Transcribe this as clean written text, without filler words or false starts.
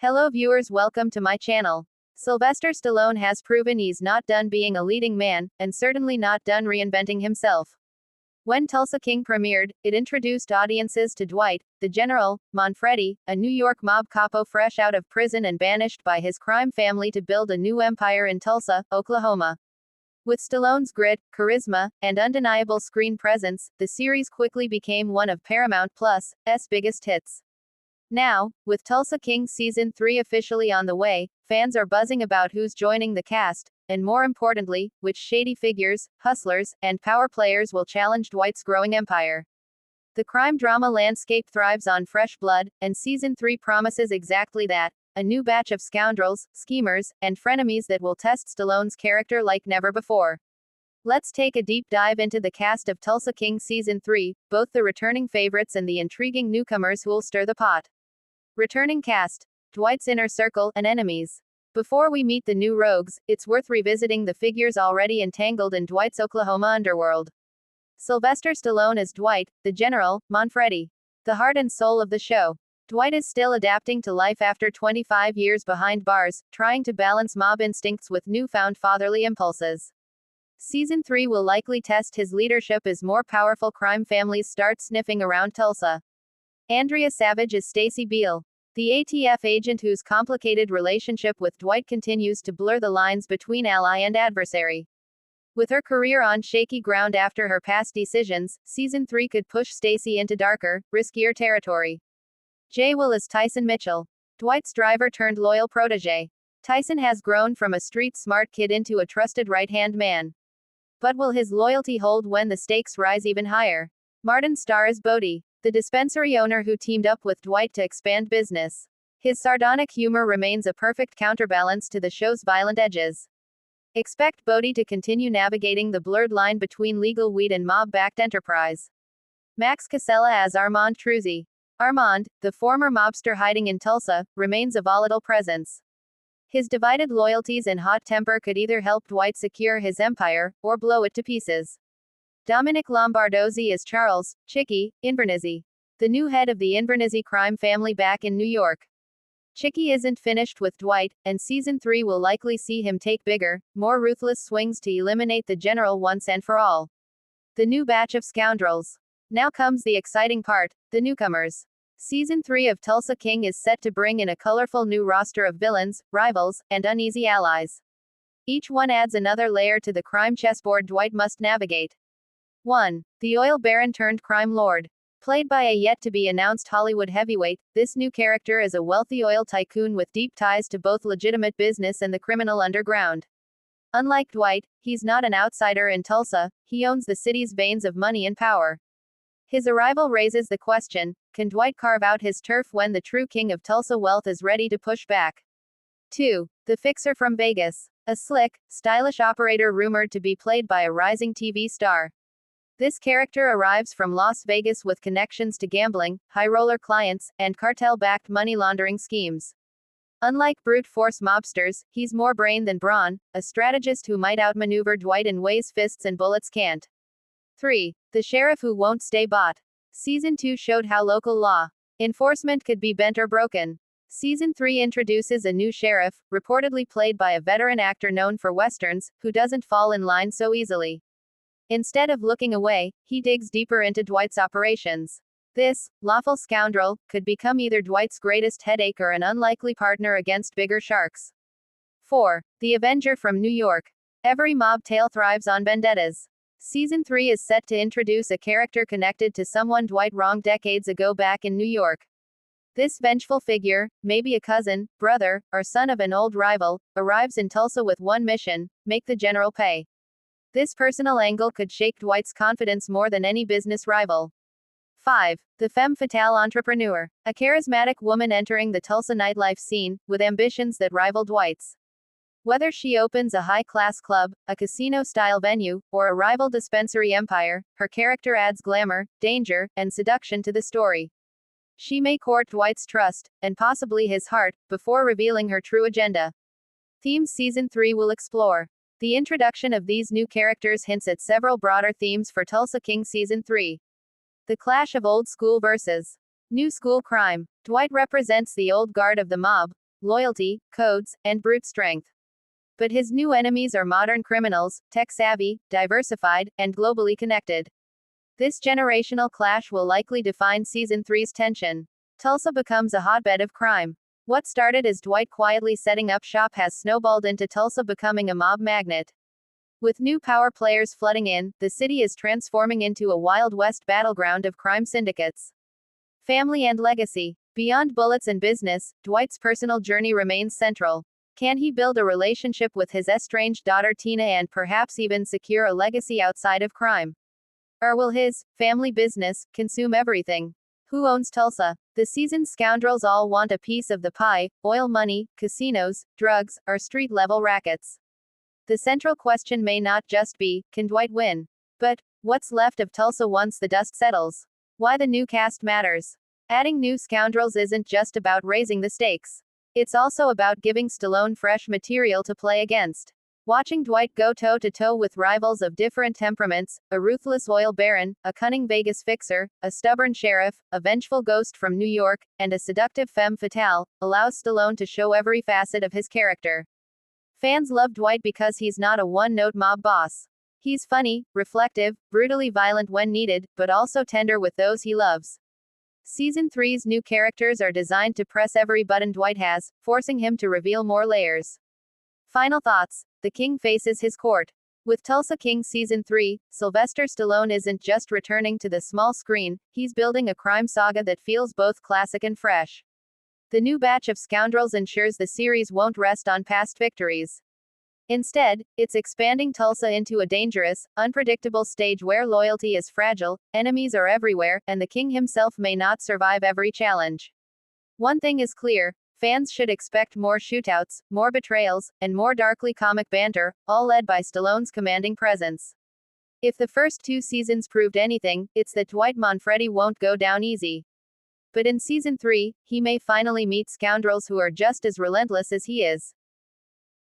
Hello viewers, welcome to my channel. Sylvester Stallone has proven he's not done being a leading man, and certainly not done reinventing himself. When Tulsa King premiered, it introduced audiences to Dwight, the General, Manfredi, a New York mob capo fresh out of prison and banished by his crime family to build a new empire in Tulsa, Oklahoma. With Stallone's grit, charisma, and undeniable screen presence, the series quickly became one of Paramount Plus' biggest hits. Now, with Tulsa King Season 3 officially on the way, fans are buzzing about who's joining the cast, and more importantly, which shady figures, hustlers, and power players will challenge Dwight's growing empire. The crime drama landscape thrives on fresh blood, and Season 3 promises exactly that: a new batch of scoundrels, schemers, and frenemies that will test Stallone's character like never before. Let's take a deep dive into the cast of Tulsa King Season 3, both the returning favorites and the intriguing newcomers who'll stir the pot. Returning cast: Dwight's inner circle and enemies. Before we meet the new rogues, it's worth revisiting the figures already entangled in Dwight's Oklahoma underworld. Sylvester Stallone as Dwight, the General, Manfredi. The heart and soul of the show. Dwight is still adapting to life after 25 years behind bars, trying to balance mob instincts with newfound fatherly impulses. Season 3 will likely test his leadership as more powerful crime families start sniffing around Tulsa. Andrea Savage is Stacy Beale, the ATF agent whose complicated relationship with Dwight continues to blur the lines between ally and adversary. With her career on shaky ground after her past decisions, Season 3 could push Stacy into darker, riskier territory. Jay Will is Tyson Mitchell, Dwight's driver turned loyal protege. Tyson has grown from a street-smart kid into a trusted right-hand man. But will his loyalty hold when the stakes rise even higher? Martin Starr is Bodie, the dispensary owner who teamed up with Dwight to expand business. His sardonic humor remains a perfect counterbalance to the show's violent edges. Expect Bodie to continue navigating the blurred line between legal weed and mob-backed enterprise. Max Casella as Armand Truzzi. Armand, the former mobster hiding in Tulsa, remains a volatile presence. His divided loyalties and hot temper could either help Dwight secure his empire, or blow it to pieces. Dominic Lombardozzi is Charles, Chicky, Invernizzi, the new head of the Invernizzi crime family back in New York. Chicky isn't finished with Dwight, and Season 3 will likely see him take bigger, more ruthless swings to eliminate the General once and for all. The new batch of scoundrels. Now comes the exciting part: the newcomers. Season 3 of Tulsa King is set to bring in a colorful new roster of villains, rivals, and uneasy allies. Each one adds another layer to the crime chessboard Dwight must navigate. 1. The oil baron turned crime lord. Played by a yet-to-be-announced Hollywood heavyweight, this new character is a wealthy oil tycoon with deep ties to both legitimate business and the criminal underground. Unlike Dwight, he's not an outsider in Tulsa, he owns the city's veins of money and power. His arrival raises the question: can Dwight carve out his turf when the true king of Tulsa wealth is ready to push back? 2. The fixer from Vegas. A slick, stylish operator rumored to be played by a rising TV star. This character arrives from Las Vegas with connections to gambling, high-roller clients, and cartel-backed money laundering schemes. Unlike brute force mobsters, he's more brain than brawn, a strategist who might outmaneuver Dwight in ways fists and bullets can't. 3. The sheriff who won't stay bought. Season 2 showed how local law enforcement could be bent or broken. Season 3 introduces a new sheriff, reportedly played by a veteran actor known for westerns, who doesn't fall in line so easily. Instead of looking away, he digs deeper into Dwight's operations. This lawful scoundrel could become either Dwight's greatest headache or an unlikely partner against bigger sharks. 4. The Avenger from New York. Every mob tale thrives on vendettas. Season 3 is set to introduce a character connected to someone Dwight wronged decades ago back in New York. This vengeful figure, maybe a cousin, brother, or son of an old rival, arrives in Tulsa with one mission: make the General pay. This personal angle could shake Dwight's confidence more than any business rival. 5. The femme fatale entrepreneur. A charismatic woman entering the Tulsa nightlife scene, with ambitions that rival Dwight's. Whether she opens a high-class club, a casino-style venue, or a rival dispensary empire, her character adds glamour, danger, and seduction to the story. She may court Dwight's trust, and possibly his heart, before revealing her true agenda. Themes Season 3 will explore. The introduction of these new characters hints at several broader themes for Tulsa King Season 3. The clash of old school versus new school crime. Dwight represents the old guard of the mob, loyalty, codes, and brute strength. But his new enemies are modern criminals, tech-savvy, diversified, and globally connected. This generational clash will likely define Season 3's tension. Tulsa becomes a hotbed of crime. What started as Dwight quietly setting up shop has snowballed into Tulsa becoming a mob magnet. With new power players flooding in, the city is transforming into a Wild West battleground of crime syndicates. Family and legacy. Beyond bullets and business, Dwight's personal journey remains central. Can he build a relationship with his estranged daughter Tina and perhaps even secure a legacy outside of crime? Or will his family business consume everything? Who owns Tulsa? The seasoned scoundrels all want a piece of the pie: oil money, casinos, drugs, or street-level rackets. The central question may not just be, can Dwight win? But, what's left of Tulsa once the dust settles? Why the new cast matters. Adding new scoundrels isn't just about raising the stakes. It's also about giving Stallone fresh material to play against. Watching Dwight go toe-to-toe with rivals of different temperaments, a ruthless oil baron, a cunning Vegas fixer, a stubborn sheriff, a vengeful ghost from New York, and a seductive femme fatale, allows Stallone to show every facet of his character. Fans love Dwight because he's not a one-note mob boss. He's funny, reflective, brutally violent when needed, but also tender with those he loves. Season 3's new characters are designed to press every button Dwight has, forcing him to reveal more layers. Final thoughts. The King faces his court. With Tulsa King Season 3, Sylvester Stallone isn't just returning to the small screen, he's building a crime saga that feels both classic and fresh. The new batch of Scoundrels ensures the series won't rest on past victories. Instead, it's expanding Tulsa into a dangerous, unpredictable stage where loyalty is fragile, enemies are everywhere, and the King himself may not survive every challenge. One thing is clear: fans should expect more shootouts, more betrayals, and more darkly comic banter, all led by Stallone's commanding presence. If the first 2 seasons proved anything, it's that Dwight Manfredi won't go down easy. But in Season 3, he may finally meet scoundrels who are just as relentless as he is.